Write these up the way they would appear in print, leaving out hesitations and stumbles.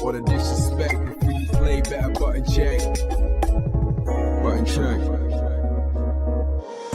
Or the disrespect, the free play, better button check. Button check.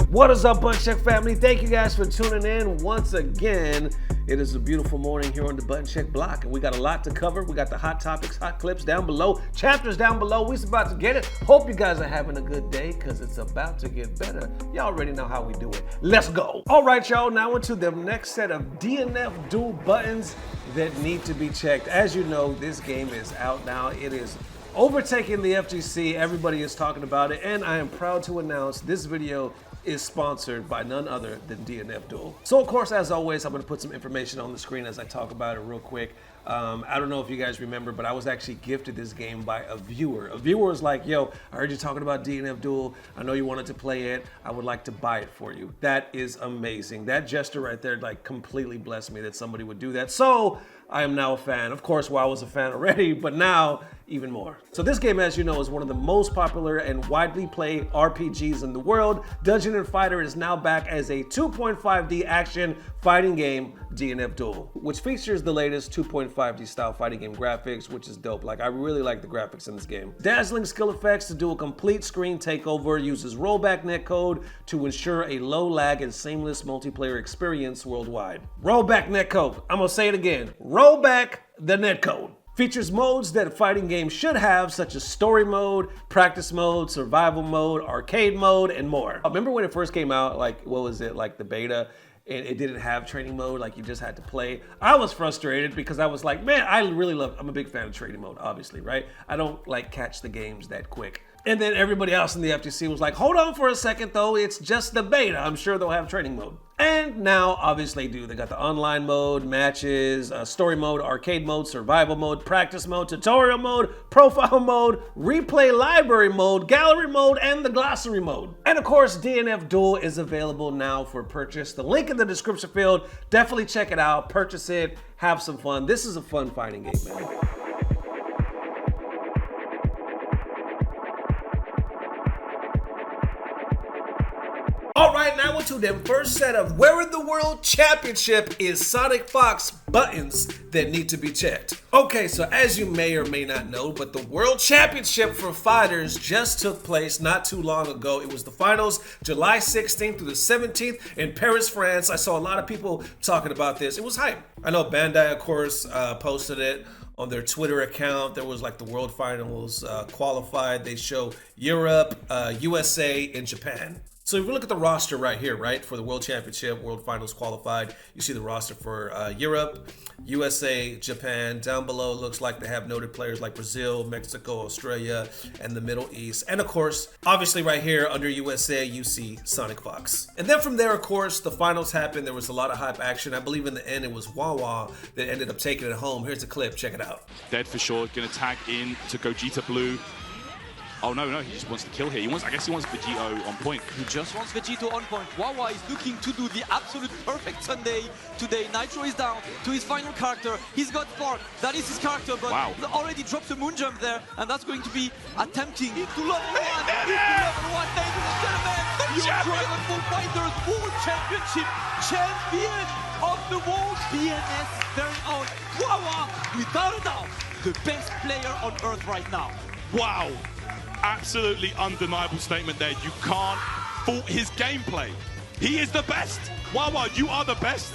What is up, Button Check family? Thank you guys for tuning in once again. It is a beautiful morning here on the Button Check block, and we got a lot to cover. We got the hot topics, hot clips down below, chapters down below. We're about to get it. Hope you guys are having a good day, because it's about to get better. Y'all already know how we do it. Let's go. All right, y'all, now into the next set of DNF Duel buttons that need to be checked. As you know, this game is out now. It is overtaking the FGC. Everybody is talking about it, and I am proud to announce this video is sponsored by none other than DNF Duel. So of course, as always, I'm gonna put some information on the screen as I talk about it real quick. I don't know if you guys remember, but I was actually gifted this game by a viewer. A viewer was like, yo, I heard you talking about DNF Duel. I know you wanted to play it. I would like to buy it for you. That is amazing. That gesture right there like completely blessed me that somebody would do that. So I am now a fan. Of course, well, I was a fan already, but now even more. So this game, as you know, is one of the most popular and widely played RPGs in the world. Dungeon & Fighter is now back as a 2.5D action fighting game, DNF Duel, which features the latest 2.5D style fighting game graphics, which is dope. Like, I really like the graphics in this game. Dazzling skill effects to do a complete screen takeover, uses rollback netcode to ensure a low lag and seamless multiplayer experience worldwide. Rollback netcode. I'm gonna say it again. Rollback the netcode. Features modes that a fighting game should have, such as story mode, practice mode, survival mode, arcade mode, and more. Remember when it first came out, like, what was it, like the beta, and it didn't have training mode, like you just had to play? I was frustrated because I was like, man, I'm a big fan of training mode, obviously, right? I don't like catch the games that quick. And then everybody else in the FGC was like, hold on for a second though, it's just the beta. I'm sure they'll have training mode. And now, obviously, they got the online mode, matches, story mode, arcade mode, survival mode, practice mode, tutorial mode, profile mode, replay library mode, gallery mode, and the glossary mode. And of course, DNF Duel is available now for purchase. The link in the description field, definitely check it out, purchase it, have some fun. This is a fun fighting game, man. All right, now into the first set of Where in the World Championship is Sonic Fox buttons that need to be checked. Okay, so as you may or may not know, but the World Championship for Fighters just took place not too long ago. It was the finals, July 16th through the 17th in Paris, France. I saw a lot of people talking about this. It was hype. I know Bandai, of course, posted it on their Twitter account. There was like the World Finals qualified. They show Europe, USA, and Japan. So if you look at the roster right here, right, for the World Championship, World Finals qualified, you see the roster for Europe, USA, Japan. Down below, it looks like they have noted players like Brazil, Mexico, Australia, and the Middle East. And of course, obviously right here under USA, you see Sonic Fox. And then from there, of course, the finals happened. There was a lot of hype action. I believe in the end, it was Wawa that ended up taking it home. Here's the clip. Check it out. Dead for sure. Going to tag in to Gogeta Blue. Oh, no, he just wants to kill here. I guess he wants Vegito on point. He just wants Vegito on point. Wawa is looking to do the absolute perfect Sunday today. Nitro is down to his final character. He's got Spark. That is his character, but already drops a moon jump there, and that's going to be attempting to level 1. Ladies and gentlemen, your Dragon Ball Fighters World Championship champion of the world, DNF very own Wawa, without a doubt, the best player on Earth right now. Wow. Absolutely undeniable statement there. You can't fault his gameplay. He is the best. Wawa, you are the best.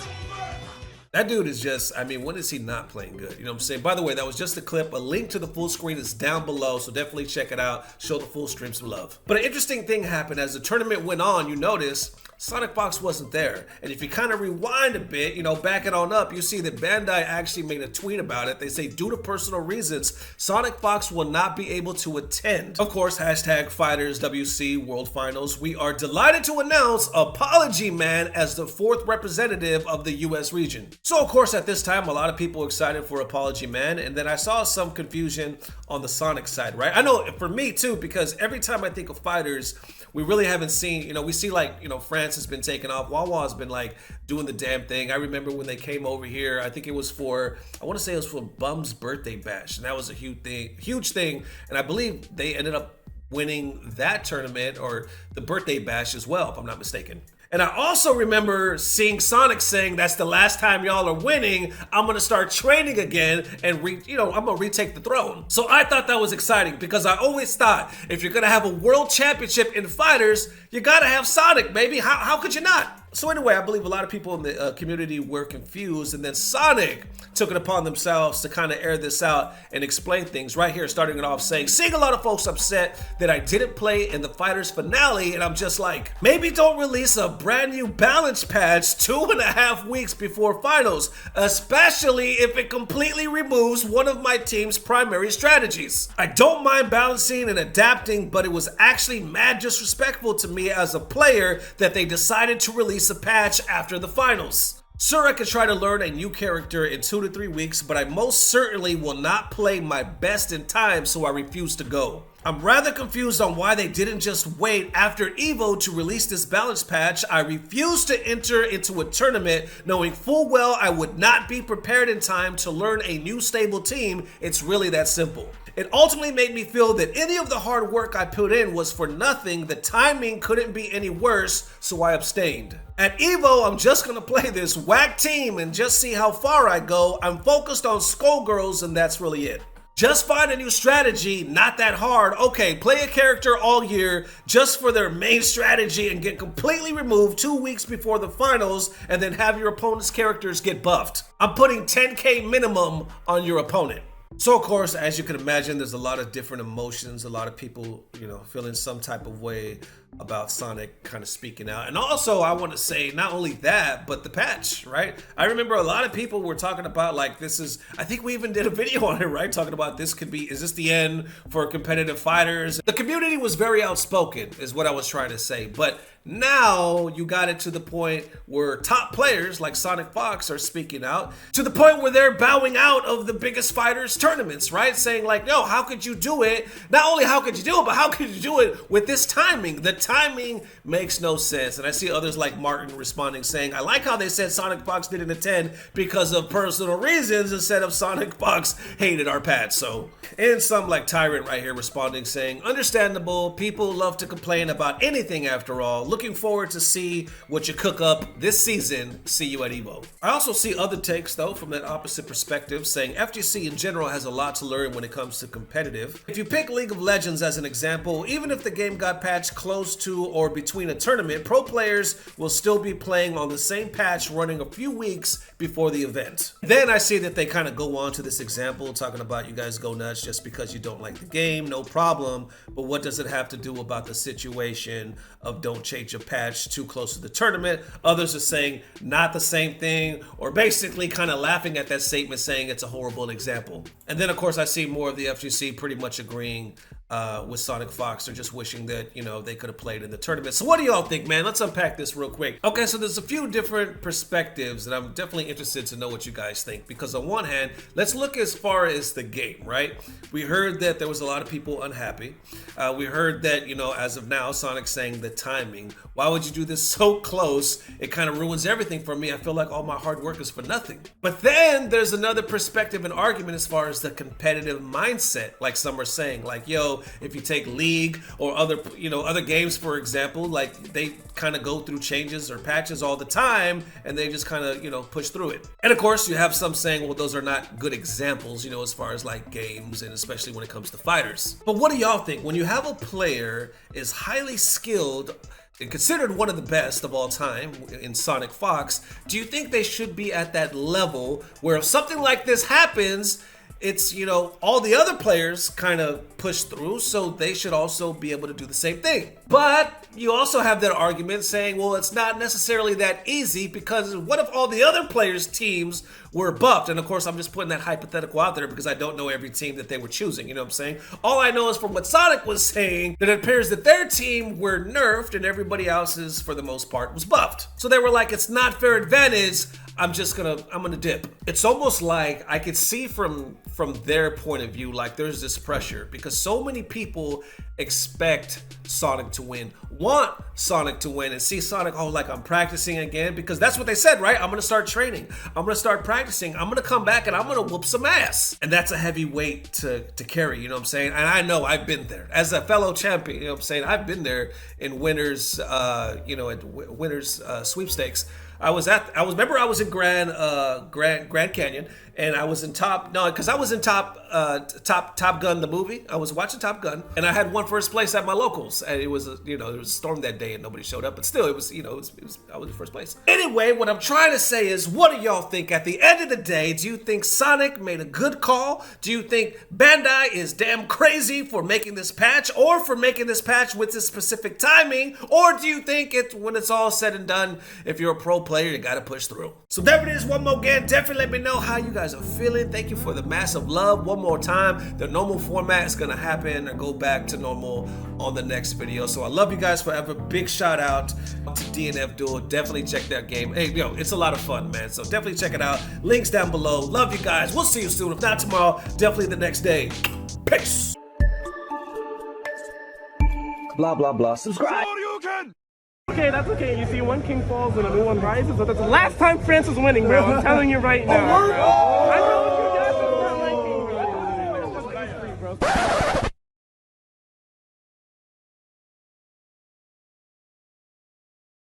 That dude is just, I mean, when is he not playing good? You know what I'm saying? By the way, that was just a clip. A link to the full screen is down below, so definitely check it out. Show the full stream some love. But an interesting thing happened as the tournament went on. You notice Sonic Fox wasn't there. And if you kind of rewind a bit, you know, back it on up, you see that Bandai actually made a tweet about it. They say, due to personal reasons, Sonic Fox will not be able to attend. Of course, hashtag Fighters WC World Finals. We are delighted to announce Apology Man as the 4th representative of the US region. So of course, at this time, a lot of people excited for Apology Man. And then I saw some confusion on the Sonic side, right? I know for me too, because every time I think of Fighters, we really haven't seen, you know, we see like, you know, France has been taking off. Wawa has been like doing the damn thing. I remember when they came over here, I think it was for, I want to say it was for Bum's birthday bash. And that was a huge thing. And I believe they ended up winning that tournament or the birthday bash as well, if I'm not mistaken. And I also remember seeing Sonic saying, that's the last time y'all are winning. I'm going to start training again and I'm going to retake the throne. So I thought that was exciting because I always thought if you're going to have a world championship in fighters, you got to have Sonic, baby. How could you not? So anyway, I believe a lot of people in the community were confused, and then Sonic took it upon themselves to kind of air this out and explain things right here, starting it off saying, seeing a lot of folks upset that I didn't play in the Fighters finale, and I'm just like, maybe don't release a brand new balance patch 2.5 weeks before finals, especially if it completely removes one of my team's primary strategies. I don't mind balancing and adapting, but it was actually mad disrespectful to me as a player that they decided to release a patch after the finals. Sure, I could try to learn a new character in 2 to 3 weeks, but I most certainly will not play my best in time, so I refuse to go. I'm rather confused on why they didn't just wait after EVO to release this balance patch. I refuse to enter into a tournament knowing full well I would not be prepared in time to learn a new stable team. It's really that simple. It ultimately made me feel that any of the hard work I put in was for nothing. The timing couldn't be any worse, so I abstained. At EVO, I'm just gonna play this whack team and just see how far I go. I'm focused on Skullgirls and that's really it. Just find a new strategy, not that hard. Okay, play a character all year just for their main strategy and get completely removed 2 weeks before the finals and then have your opponent's characters get buffed. I'm putting 10K minimum on your opponent. So of course, as you can imagine, there's a lot of different emotions, a lot of people, feeling some type of way about Sonic kind of speaking out. And also, I want to say not only that, but the patch, right? I remember a lot of people were talking about like, I think we even did a video on it, right? Talking about is this the end for competitive fighters? The community was very outspoken, is what I was trying to say. But now you got it to the point where top players like Sonic Fox are speaking out to the point where they're bowing out of the biggest fighters tournaments, right? Saying like, no, how could you do it? Not only how could you do it, but how could you do it with this timing? The timing makes no sense. And I see others like Martin responding saying, I like how they said Sonic Fox didn't attend because of personal reasons instead of Sonic Fox hated our patch. So, and some like Tyrant right here responding saying, understandable, people love to complain about anything after all. Looking forward to see what you cook up this season. See you at EVO. I also see other takes though from that opposite perspective saying FGC in general has a lot to learn when it comes to competitive. If you pick League of Legends as an example, even if the game got patched close to or between a tournament, pro players will still be playing on the same patch running a few weeks before the event. Then I see that they kind of go on to this example talking about you guys go nuts just because you don't like the game, no problem, but what does it have to do about the situation of don't change a patch too close to the tournament? Others are saying not the same thing, or basically kind of laughing at that statement saying it's a horrible example. And then of course I see more of the FGC pretty much agreeing with Sonic Fox. They're just wishing that, they could have played in the tournament. So what do y'all think, man? Let's unpack this real quick. Okay, so there's a few different perspectives that I'm definitely interested to know what you guys think. Because on one hand, let's look as far as the game, right? We heard that there was a lot of people unhappy. We heard that, as of now, Sonic's saying the timing. Why would you do this so close? It kind of ruins everything for me. I feel like all my hard work is for nothing. But then there's another perspective and argument as far as the competitive mindset. Like some are saying, like, yo, if you take League or other games, for example, like they kind of go through changes or patches all the time and they just kind of, push through it. And of course, you have some saying, well, those are not good examples, as far as like games and especially when it comes to fighters. But what do y'all think? When you have a player is highly skilled and considered one of the best of all time in Sonic Fox, do you think they should be at that level where if something like this happens, it's, all the other players kind of push through, so they should also be able to do the same thing? But you also have that argument saying, well, it's not necessarily that easy because what if all the other players' teams were buffed? And of course, I'm just putting that hypothetical out there because I don't know every team that they were choosing, you know what I'm saying? All I know is from what Sonic was saying that it appears that their team were nerfed and everybody else's, for the most part, was buffed. So they were like, it's not fair advantage. I'm gonna dip. It's almost like I could see from their point of view, like there's this pressure because so many people expect Sonic to win, want Sonic to win, and see Sonic, oh, like I'm practicing again, because that's what they said, right? I'm gonna start training, I'm gonna start practicing, I'm gonna come back and I'm gonna whoop some ass. And that's a heavy weight to carry, you know what I'm saying? And I know I've been there as a fellow champion, you know what I'm saying? I've been there in winners, winners sweepstakes. I was in Grand Canyon, and I was in Top Gun the movie. I was watching Top Gun, and I had won first place at my locals, and it was there was a storm that day and nobody showed up, but still I was in first place. Anyway, what I'm trying to say is, what do y'all think? At the end of the day, do you think Sonic made a good call? Do you think Bandai is damn crazy for making this patch, or for making this patch with this specific timing? Or do you think when it's all said and done, if you're a pro player, you gotta push through? So there it is, one more again. Definitely let me know how you guys are feeling. Thank you for the massive love. One more time, the normal format is gonna happen or go back to normal on the next video. So I love you guys forever. Big shout out to DNF Duel. Definitely check that game. Hey, it's a lot of fun, man. So definitely check it out. Links down below. Love you guys. We'll see you soon. If not tomorrow, definitely the next day. Peace. Blah, blah, blah. Subscribe. Okay, that's okay. You see, one king falls and a new one rises. So that's the last time France is winning, bro. I'm telling you right now.